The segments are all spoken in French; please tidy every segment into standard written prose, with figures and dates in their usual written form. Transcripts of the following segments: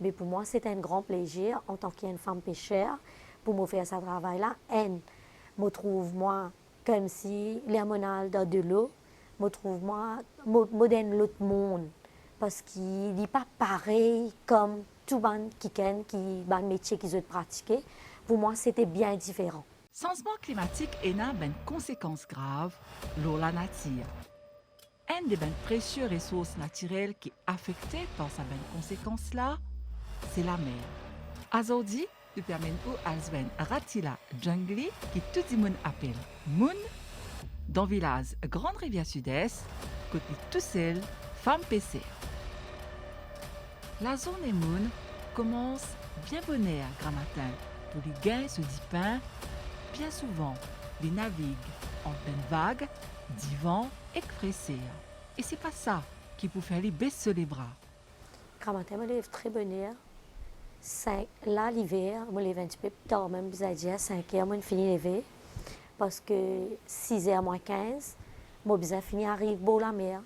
Mais pour moi, c'est un grand plaisir en tant qu'une femme pêcheur pour me faire ce travail-là. Et me trouve moi comme si les monades dans de l'eau, me trouve moi, me donne l'autre monde parce qu'il n'est pas pareil comme tout ban qui ban métier qu'ils ont pratiqué. Pour moi, c'était bien différent. Changement climatique est une conséquence grave pour la nature. Une des précieuses ressources naturelles qui est affectée par cette conséquence-là, c'est la mer. Aujourd'hui, nous permettons à jouer Ratila Jungli, qui tout le monde appelle Moon, dans le village Grande Rivière Sud-Est, côté tout seul, femme PC. La journée Moon commence bien bonne à grand matin pour les gains se dit pain. Bien souvent, les naviguent en pleine vague, divant et fraîcheur. Et c'est pas ça qui peut faire les baisser les bras. Grand matin, je me lève très bonne heure. Là, l'hiver, je me lève un petit peu plus tard, même à 5 heures, je finis lever. Parce que 6 h moins 15, je finis arrive beau la mer.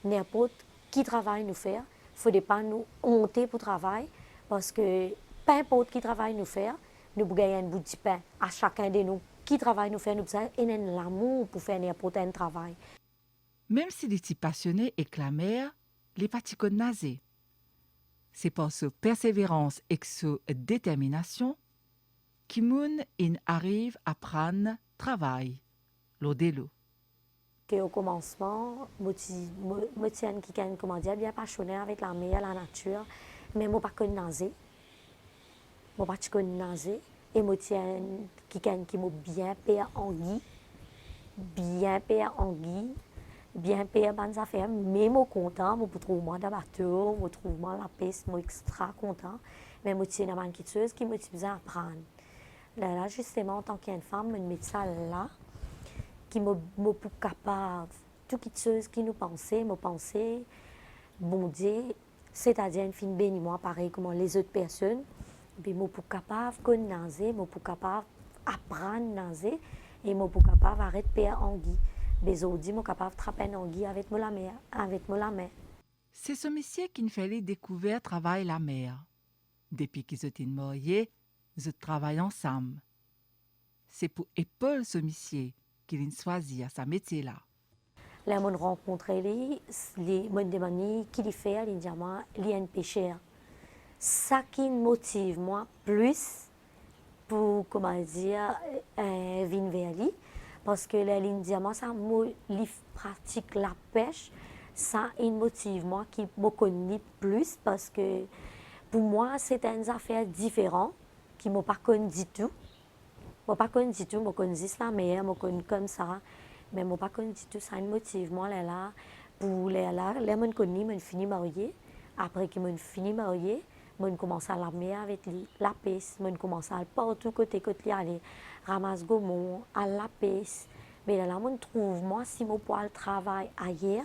N'importe qui travaille nous faire, il ne faut pas nous honter pour travail. Parce que peu importe qui travaille nous faire, nous gagnons un bout de pain à chacun de nous. Qui travaille nous faire, nous avons l'amour pour faire n'importe quel travail. Même si les types passionnés et que la mer, les pratiquent nasés. C'est par sa persévérance et sa détermination que Moon arrive à prendre travail, l'eau de l'eau. Au commencement, je me tiens bien passionné avec la mer, la nature, mais je ne pas connu nager. Je ne pas connu nager. Et je tiens quelqu'un qui m'a bien payé anguille, bien payé anguille, bien payé bonnes affaires, mais je suis content, je trouve moi dans le bateau, je trouve moi la piste, je suis extra content. Mais je tiens une quelque chose qui me besoin d'apprendre. Là, justement, en tant qu'une femme, je mets ça là, qui me capable, toutes les choses qui nous pensaient, bon Dieu, c'est-à-dire une fille bénie moi, pareil comme les autres personnes. Je suis capable de nager, je suis capable d'apprendre à nager et je suis capable d'arrêter de payer anguille. Mais aujourd'hui, je suis capable de trapper une anguille avec la main. C'est ce métier qui nous fait découvrir travail la mer. Depuis qu'ils étaient mariés, ils travaillent ensemble. C'est pour épauler ce métier qu'il choisit à sa métier-là. Là, je rencontre les me demande qui fait, il dit moi, il est un pêcheur. Ça qui me motive moi plus pour comment dire venir vers lui parce que la ligne diamant ça me pratique la pêche ça il motive moi qui me connaît plus parce que pour moi c'est une affaire différente qui me pas connu du tout pas connu du tout me connais la mer me connais comme ça mais me pas connu du tout ça me motive moi là pour là me connais me fini marié après que me fini marié je commence à la mer avec la pêche, je commence à partout côté aller ramasse gommon à la pêche. Mais là, je trouve moi si je peux le travail ailleurs,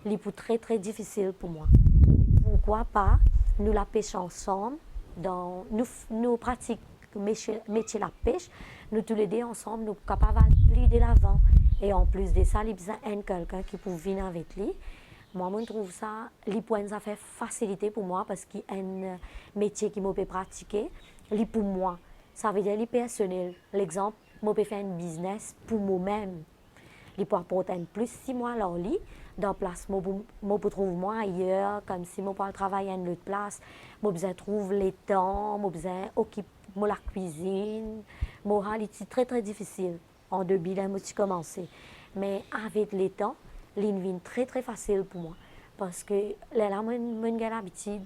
c'est très très difficile pour moi. Pourquoi pas nous la pêche ensemble, nous pratiquons métier la pêche, nous tous les deux ensemble, nous sommes capables d'aller de l'avant. Et en plus de ça, il y a besoin de quelqu'un qui peut venir avec lui. Moi, je trouve ça, ça fait facilité pour moi parce qu'il y a un métier qui m'a peut pratiquer. Pour moi, ça veut dire personnel. L'exemple, je peux faire un business pour moi-même. Il peut apporter plus si moi alors dans place, je peux trouver moi ailleurs, comme si je peux travailler à une autre place. Je besoin trouver les temps, je besoin occuper la cuisine. C'est très très difficile. En début, là, je commencé. Mais avec les temps, c'est très très facile pour moi parce que là j'ai l'habitude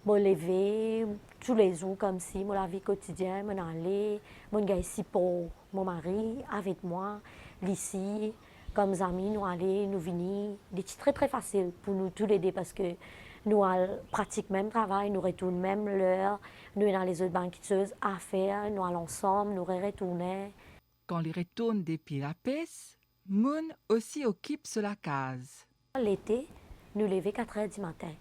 de me lever tous les jours comme si la vie quotidienne je aller je ici pour mon mari avec moi ici comme amis nous aller nous venir c'est très très facile pour nous tous les deux parce que nous pratiquons même travail nous retournons même l'heure nous dans les autres banqueteuses à faire nous allons ensemble nous retournons quand les retournent depuis la pêche Moon aussi occupe sur la case. L'été, nous levons 4 h du matin.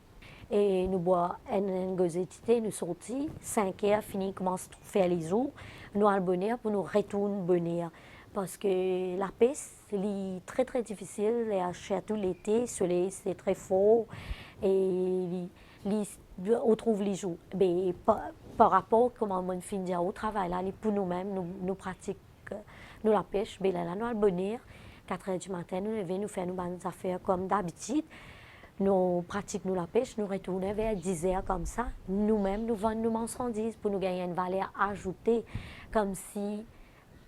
Et nous boivons une gazette, nous sortons, 5 h, fini, commence à faire les jours. Nous allons bonheur pour nous retourner bonheur. Parce que la pêche, c'est très très difficile, surtout l'été, le soleil c'est très fort. Et on trouve les jours. Mais par rapport à comment on finit au travail, là, pour nous-mêmes, nous pratiquons nous la pêche. Mais là, nous allons bonheur. 4 heures du matin, nous levons, nous faisons nos affaires comme d'habitude. Nous pratiquons la pêche, nous retournons vers 10 heures comme ça. Nous-mêmes, nous vendons nos marchandises pour nous gagner une valeur ajoutée, comme si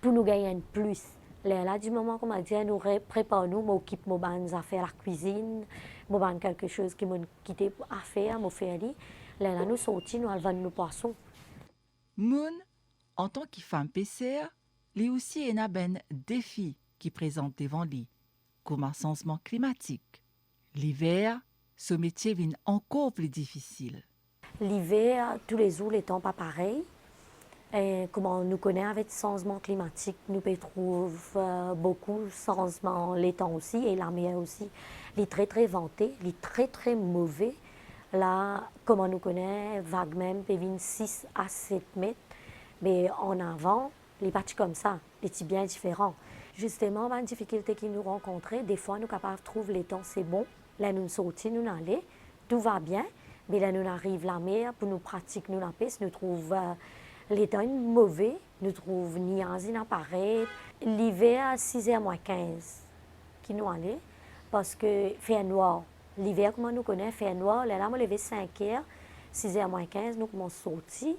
pour nous gagner un plus. Là, du moment qu'on m'a dit, nous préparons, nous m'occupons de nos affaires, la cuisine, nous avons quelque chose qui m'a quitté à faire, nous faisons. Là, nous sortons, nous allons vendre nos poissons. Moon, en tant que femme pêcheur, lui aussi a ben défi qui présente devant lui, comme un changement climatique. L'hiver, ce métier devient encore plus difficile. L'hiver, tous les jours, les temps pas pareils. Et comme on nous connaît avec le changement climatique, nous trouvons beaucoup de changements les temps aussi et la mer aussi. Il est très très venté, il est très très mauvais. Là, comme on nous connaît, vague même peut venir 6 à 7 mètres. Mais en avant, les parties comme ça, les petits bien différents. Justement, la difficulté qu'ils nous rencontrent, des fois, nous sommes capables de trouver les temps, c'est bon. Là, nous sortons, nous allons, tout va bien. Mais là, nous arrivons à la mer pour nous pratiquer nous la pêche, nous trouvons les temps mauvais, nous trouvons ni un appareil. L'hiver, 6h moins 15, qui nous allons, parce que fait noir. L'hiver, comme on nous connaît, fait noir. Là, on lever 5h, 6h moins 15, nous commençons à sortir.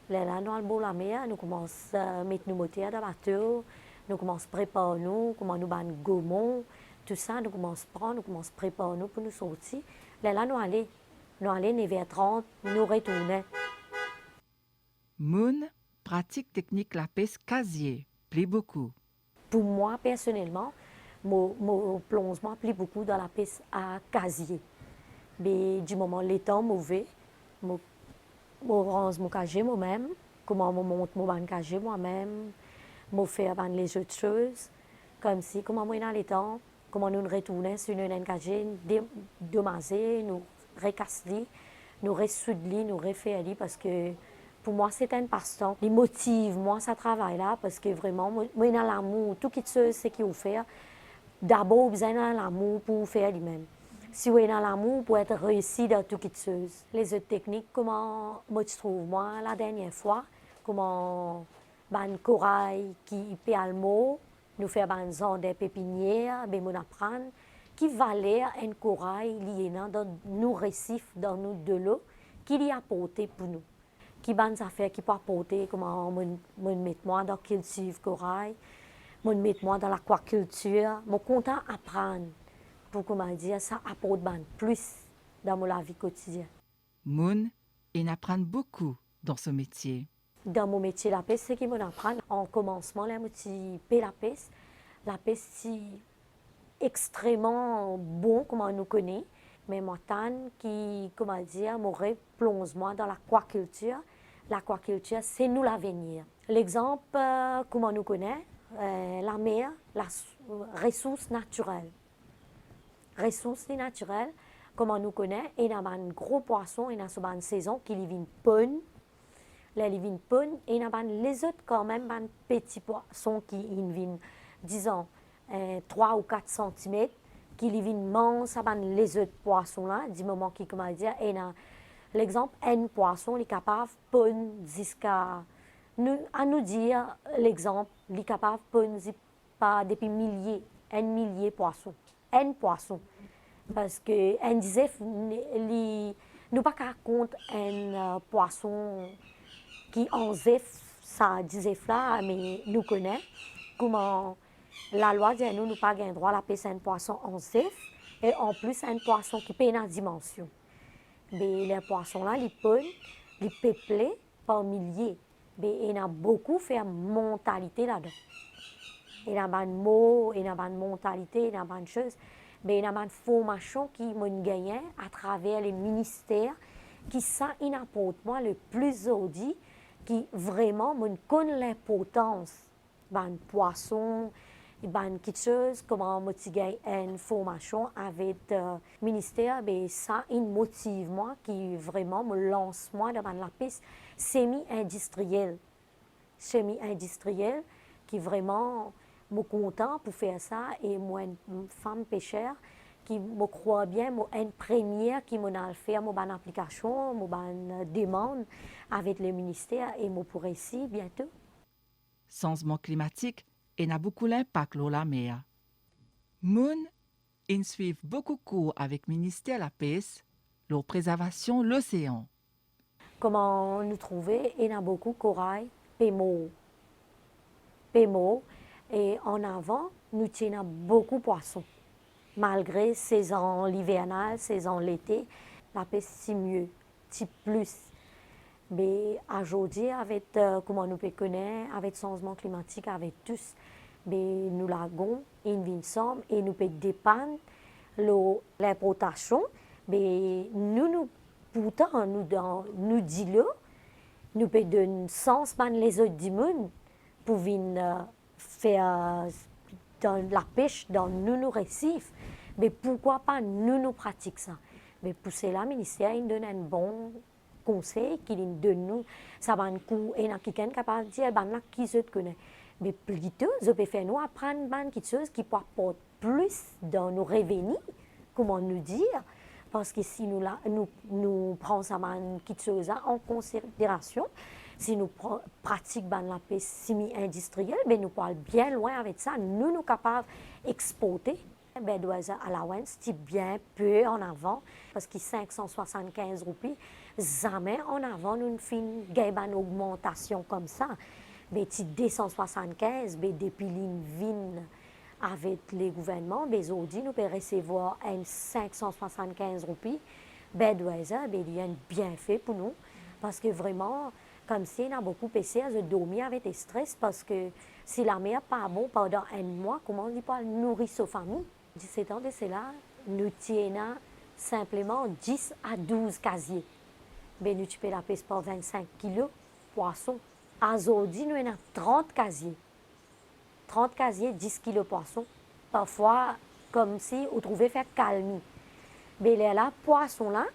Là, nous allons à la mer, nous commençons à mettre nos moteurs dans le bateau, nous commençons à préparer nous, comment nous ban gommons, tout ça, nous commençons à prendre, nous commençons à préparer nous pour nous sortir. Là, nous allons 9h30, nous retournons. Moon pratique technique la pêche casier, plaît beaucoup. Pour moi, personnellement, mon plongement plaît beaucoup dans la pêche à casier. Mais du moment où les temps mauvais, je range mon casier moi-même, comment je monte mon casier moi-même, je fais les autres choses, comme si, comment moi dans les temps, comment nous retournons sur une casier, démasser, nous recasser, nous ressoudler, nous refaire, parce que pour moi, c'est un passe-temps. Les motive, moi, ça travaille là, parce que vraiment, moi, dans l'amour, tout ce qu'il faut faire, d'abord, vous avez dans l'amour pour faire lui-même. Si vous êtes dans l'amour, pour être réussi dans tout ce les autres techniques, comment moi, je trouve, moi, la dernière fois, comment un corail qui peut le mot, nous faire un zone de pépinière, ben, on apprend, qui valait un corail lié dans nos récifs, dans nous de l'eau, qui lui a apporté pour nous. Qui bonnes affaires qui peut apporter, comment me mettre moi dans la culture corail, me mettre moi dans l'aquaculture, je suis content d'apprendre pour comment dire ça apporte plus dans la vie quotidienne. Moon, il apprend beaucoup dans ce métier. Dans mon métier la pêche, c'est qui m'apprend en commencement là, la pêche c'est extrêmement bon comme on nous connaît, mais moi qui comment dire, m'aurait plonge moi dans l'aquaculture. L'aquaculture, c'est nous l'avenir. L'exemple, comme on nous connaît, la mer, la ressource naturelle. Ressource naturelle, comme on nous connaît, il y a un gros poisson, il y a une saison qui vient pone. Là, il vient pone, et il y a les autres quand même, un petit poisson qui viennent, disons, 3 ou 4 cm, qui viennent manger les autres poissons-là, du moment qui, comment dire, il y a l'exemple, un poisson est capable de pondre jusqu'à nous dire l'exemple, il est capable de pondre pas depuis milliers, un millier de poissons. Un poisson. Parce que un disait, nous pas qu'à compte un poisson qui en zef, ça disait là, mais nous connaît comment la loi dit nous pas gain droit à la pêche un poisson en zef et en plus un poisson qui paye dans dimension. Mais les poissons-là, ils peuvent, ils peuplés par milliers. Mais il y a beaucoup fait mentalité là-dedans. Il y a une mot, il y a une mentalité, il y a une chose. Mais il y a une formation qui m'a gagné à travers les ministères qui ça apporte moi le plus audit, qui vraiment me connaît l'importance d'un poisson, quelque chose, comment motiver une formation avec le ministère, mais ça, il motive moi, qui vraiment me lance moi dans la piste semi-industrielle. Semi-industrielle, qui vraiment me content pour faire ça, et moi, une femme pêcheur, qui me croit bien, moi, une première qui m'a fait mon application, mon demande avec le ministère et moi pour ici bientôt. Changement climatique et n'a beaucoup l'impact sur la mer. Moun, ils suivent beaucoup cours avec ministère la pêche, la préservation de l'océan. Comment nous trouver, il y a beaucoup de corail, pémo, et en avant, nous tenons beaucoup de poissons. Malgré saison hivernale, saison l'été, la pêche c'est mieux, c'est plus. Mais aujourd'hui, avec comment nous pouvons connaître, avec le changement climatique, avec tous, mais nous l'avons, une vie ensemble et nous pouvons dépendre l'importation. Mais nous pourtant, nous disons, nous pouvons donner sens à les autres du monde pour venir faire dans la pêche, dans nos récifs. Mais pourquoi pas nous pratiquons ça? Mais pour cela, le ministère il donne un bon conseil qu'il donne nous. Ça va un coup, et il y a quelqu'un capable de dire, ben là, qui se connaît. Mais plutôt, je peux faire nous apprendre quelque chose qui peut apporter plus dans nos revenus, comment nous dire. Parce que si nous prenons ça quelque chose en considération, si nous pratiquons la pêche semi-industrielle, ben nous parlons bien loin avec ça. Nous sommes capables d'exporter. Ben, allowance, c'est bien peu en avant, parce que 575 roupies, jamais en avant, nous faisons une augmentation comme ça. Mais 275, ben, depuis l'INVIN avec les gouvernements, ben, aujourd'hui, nous pouvons recevoir 575 roupies. Ben, il y a un bienfait pour nous, parce que vraiment, comme si on a beaucoup essayé de dormir avec des stress, parce que si la mer n'est pas bonne pendant un mois, comment on dit pas nourrir sa famille? 17 ans de cela, nous tenons simplement 10 à 12 casiers. Ben, nous tuons la pêche par 25 kilos poisson. Aujourd'hui, nous avons 30 casiers. 30 casiers, 10 kilos poisson. Parfois, comme si on trouvait faire calme. Mais là, poisson là,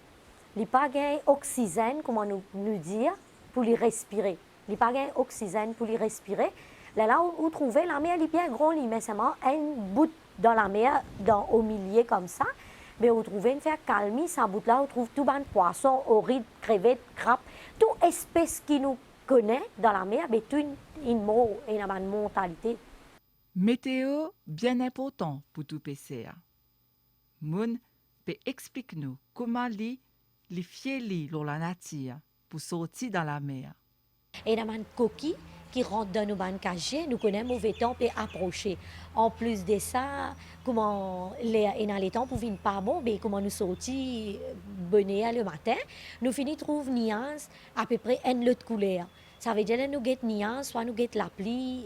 il n'y a pas d'oxygène, comment nous dire, pour les respirer. Il n'y a pas d'oxygène pour les respirer. Là, on trouvait la mer, elle est bien grande, mais seulement un bout dans la mer, au milieu comme ça. Mais on trouvait une faire calme, ça bout là, on trouve tout ban de poissons, orides, crevettes, crabes, toute espèce qui nous connaît dans la mer, mais tout une mentalité. Météo bien important pour tout PCR. Moun peut expliquer nous comment les fier dans la nature pour sortir dans la mer. Et il y a une coquille qui rentre dans nos bancages, nous connaissons mauvais temps et approcher. En plus de ça, comment les temps pour venir pas bon, mais comment nous sortir bonnet le matin, nous finissons trouver nuance à peu près une autre couleur. Ça veut dire que nous avons nuance, soit nous avons l'appli,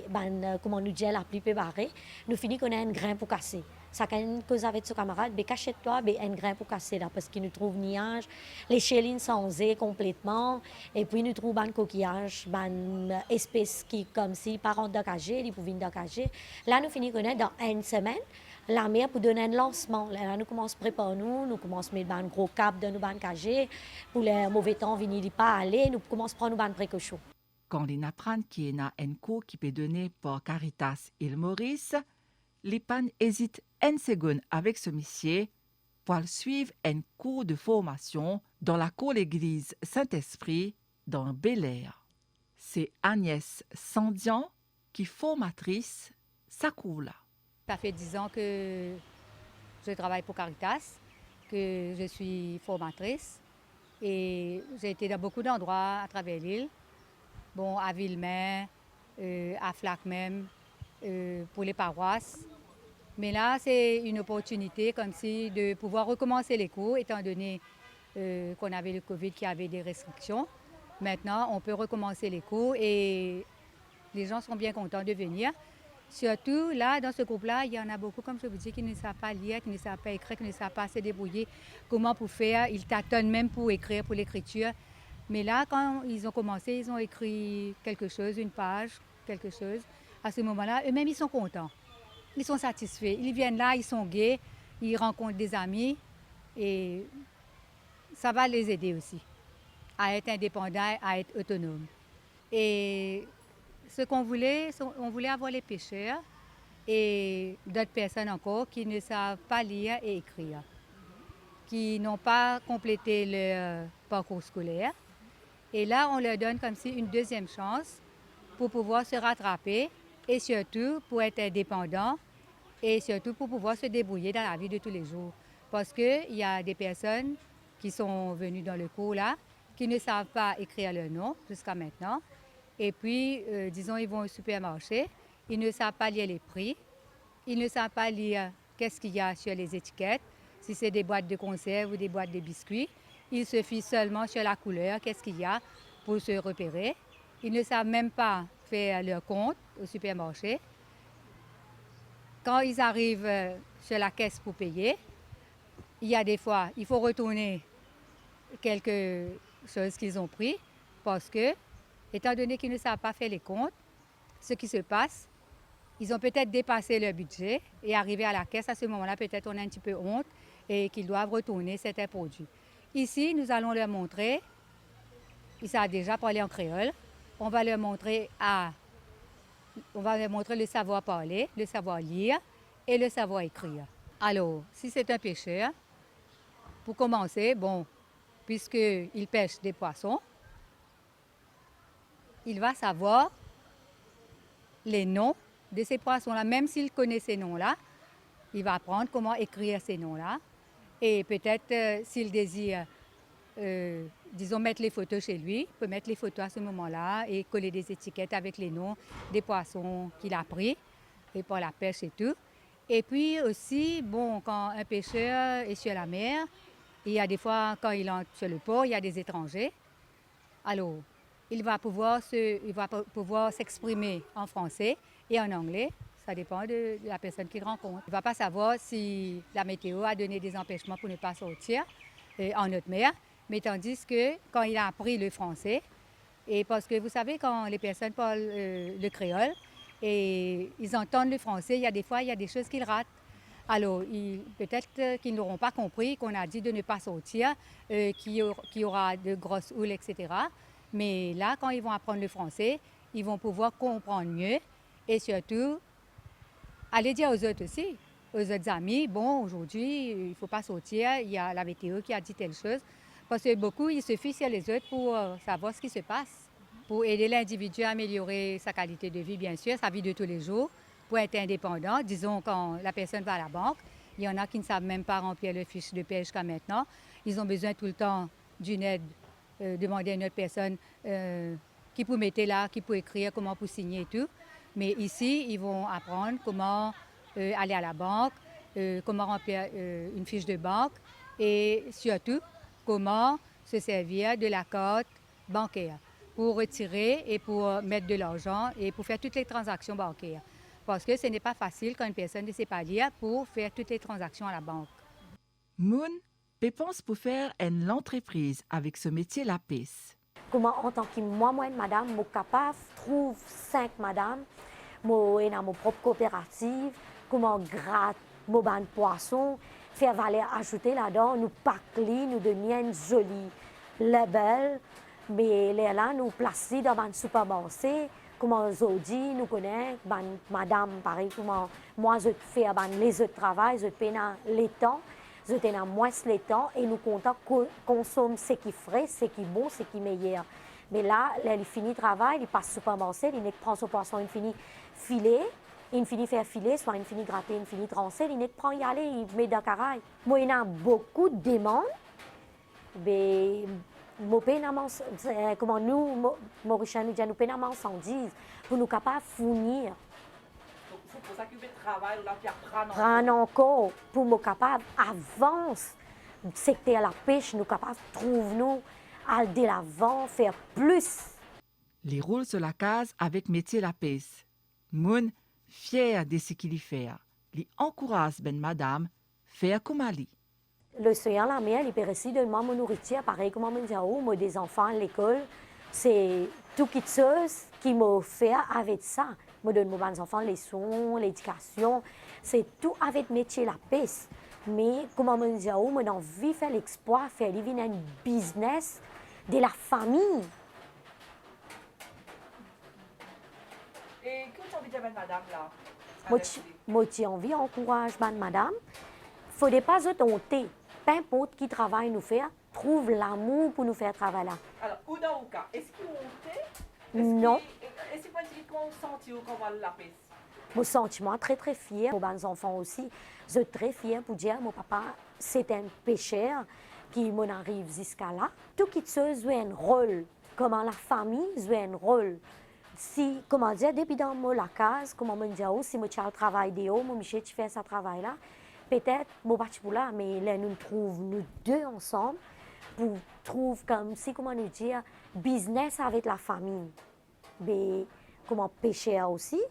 comment nous dit l'appli peut barrer, nous finissons qu'on a un grain pour casser. Ça quand cause avec ce camarade, ben cachette-toi, ben un grain pour casser là, parce qu'il nous trouve nuage, les chelines sont complètement, et puis nous trouvons un coquillage, une espèce qui comme si par d'occager, ils pouvaient d'occager. Là nous finissons dans une semaine. La mer pour donner un lancement. Là, nous commençons à préparer nous commençons à mettre un gros cap dans nos bancages pour les mauvais temps venir pas aller, nous commençons à prendre nos précautions. Quand les apprennent qu'il y a un cours qui peut donner par Caritas Île Maurice, les pannes hésitent une seconde avec ce monsieur pour suivre un cours de formation dans la cour l'église Saint-Esprit dans Bel Air. C'est Agnès Sandian qui est formatrice sa cour là. Ça fait 10 ans que je travaille pour Caritas, que je suis formatrice et j'ai été dans beaucoup d'endroits à travers l'île. Bon, à Villemain, à Flac même, pour les paroisses. Mais là, c'est une opportunité comme si de pouvoir recommencer les cours, étant donné qu'on avait le Covid qui avait des restrictions. Maintenant, on peut recommencer les cours et les gens sont bien contents de venir. Surtout, là, dans ce groupe-là, il y en a beaucoup, comme je vous dis, qui ne savent pas lire, qui ne savent pas écrire, qui ne savent pas se débrouiller. Comment pour faire? Ils tâtonnent même pour écrire, pour l'écriture. Mais là, quand ils ont commencé, ils ont écrit quelque chose, une page, quelque chose. À ce moment-là, eux-mêmes, ils sont contents. Ils sont satisfaits. Ils viennent là, ils sont gais, ils rencontrent des amis et ça va les aider aussi à être indépendants, à être autonomes. Et ce qu'on voulait, on voulait avoir les pêcheurs et d'autres personnes encore qui ne savent pas lire et écrire, qui n'ont pas complété leur parcours scolaire. Et là, on leur donne comme si une deuxième chance pour pouvoir se rattraper et surtout pour être indépendant et surtout pour pouvoir se débrouiller dans la vie de tous les jours. Parce qu'il y a des personnes qui sont venues dans le cours là, qui ne savent pas écrire leur nom jusqu'à maintenant. Et puis, disons, ils vont au supermarché, ils ne savent pas lire les prix, ils ne savent pas lire qu'est-ce qu'il y a sur les étiquettes, si c'est des boîtes de conserve ou des boîtes de biscuits. Ils se fient seulement sur la couleur, qu'est-ce qu'il y a pour se repérer. Ils ne savent même pas faire leur compte au supermarché. Quand ils arrivent sur la caisse pour payer, il y a des fois, il faut retourner quelque chose qu'ils ont pris parce que, étant donné qu'ils ne savent pas faire les comptes, ce qui se passe, ils ont peut-être dépassé leur budget et arrivé à la caisse, à ce moment-là, peut-être on a un petit peu honte et qu'ils doivent retourner certains produits. Ici, nous allons leur montrer, ils savent déjà parler en créole, on va leur montrer le savoir parler, le savoir lire et le savoir écrire. Alors, si c'est un pêcheur, pour commencer, bon, puisqu'il pêche des poissons, il va savoir les noms de ces poissons-là. Même s'il connaît ces noms-là, il va apprendre comment écrire ces noms-là. Et peut-être, s'il désire, disons, mettre les photos chez lui, il peut mettre les photos à ce moment-là et coller des étiquettes avec les noms des poissons qu'il a pris et pour la pêche et tout. Et puis aussi, bon, quand un pêcheur est sur la mer, il y a des fois, quand il entre sur le port, il y a des étrangers. Alors, il va pouvoir s'exprimer en français et en anglais. Ça dépend de la personne qu'il rencontre. Il ne va pas savoir si la météo a donné des empêchements pour ne pas sortir en haute mer. Mais tandis que quand il a appris le français, et parce que vous savez, quand les personnes parlent le créole et ils entendent le français, il y a des fois, il y a des choses qu'ils ratent. Alors, peut-être qu'ils n'auront pas compris qu'on a dit de ne pas sortir, qu'il y aura de grosses houles, etc. Mais là, quand ils vont apprendre le français, ils vont pouvoir comprendre mieux et surtout aller dire aux autres aussi, aux autres amis, bon, aujourd'hui, il ne faut pas sortir, il y a la météo qui a dit telle chose. Parce que beaucoup, ils se fient sur les autres pour savoir ce qui se passe, pour aider l'individu à améliorer sa qualité de vie, bien sûr, sa vie de tous les jours, pour être indépendant. Disons, quand la personne va à la banque, il y en a qui ne savent même pas remplir le fiche de paie jusqu'à maintenant. Ils ont besoin tout le temps d'une aide, demander à une autre personne qui peut mettre là, qui peut écrire, comment pour signer et tout. Mais ici, ils vont apprendre comment aller à la banque, comment remplir une fiche de banque et surtout comment se servir de la carte bancaire pour retirer et pour mettre de l'argent et pour faire toutes les transactions bancaires. Parce que ce n'est pas facile quand une personne ne sait pas lire pour faire toutes les transactions à la banque. Moon, pense pour faire une entreprise avec ce métier la pêche. Comment en tant que moi-même, madame, je suis capable de trouver 5 madames, je suis dans mon propre coopérative, comment gratte mon ban de poisson, faire valeur ajoutée là-dedans, nous pacler, nous donner une jolie label, mais là, nous placer dans un supermarché, comment aujourd'hui, nous connaissons, madame, pareil, comment moi, je fais les autres travail, je fais dans les temps, je fais dans moins les temps, et nous comptons consommer ce qui est frais, ce qui est bon, ce qui est meilleur. Mais là, il finit le travail, il passe au supermarché, il prend son poisson, il finit filer, il finit faire filer, soit il finit gratter, il finit trancer, il prend y aller, il met dans le caraï. Moi, il y a beaucoup de demandes, mais comment nous, Mauriciens, nous disons, nous marchandises pour nous capables de fournir. C'est pour ça que le travail, on a fait prendre encore pour nous capables avancer le secteur de la pêche, nous capables de trouver nous aller de l'avant, faire plus. Les roule sur la case avec métier la pêche. Moon, fier de ce qu'il y fait, il encourage ben madame faire comme Ali. Le soir la mer, il peut rester de ma nourriture, pareil comme mon diao, moi des enfants à l'école, c'est tout quelque chose qui m'a fait avec ça. Moi donne mes enfants les leçons, l'éducation, c'est tout avec métier la pêche. Mais comme mon diao, moi j'ai envie de faire l'exploit, faire vivre un business de la famille. Et que tu as envie de dire madame là? Moi, j'ai envie, encourage madame. Faudrait pas honter. Peu importe qui travaille nous faire, trouve l'amour pour nous faire travailler là. Alors, ou dans le cas, est-ce qu'ils ont Non. Est-ce qu'on sentit comment la pèse? Mon sentiment très très fier. Mes enfants aussi, je suis très fier pour dire mon papa c'est un pêcheur qui m'en arrive jusqu'à là. Tout qui se joue un rôle, comment la famille joue un rôle. Si, comment dire, depuis dans la case, comment me dire, si moi je travaille dehors, moi Michel tu fais ce travail là, peut-être moi pas pour là, mais là nous trouvons nous deux ensemble pour trouver comme si comment nous dire business avec la famille, mais comment pêcheur aussi.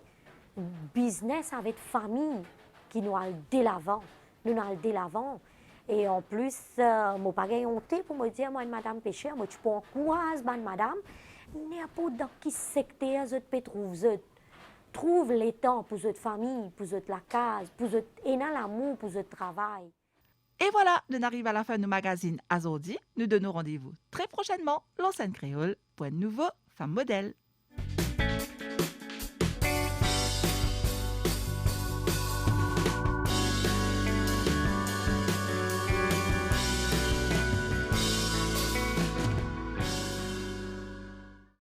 Business avec famille qui nous a de l'avant. Nous allons de l'avant. Et en plus, moi pas honte pour me dire, moi, madame pêcheur, moi, tu peux encourager madame, n'importe dans qui secteur vous peut trouver. Trouve les temps pour votre famille, pour votre la case, pour votre l'amour, pour votre travail. Et voilà, nous arrivons à la fin du magazine Azordi. Nous donnons rendez-vous très prochainement, l'enseigne créole, pour un nouveau femme modèle.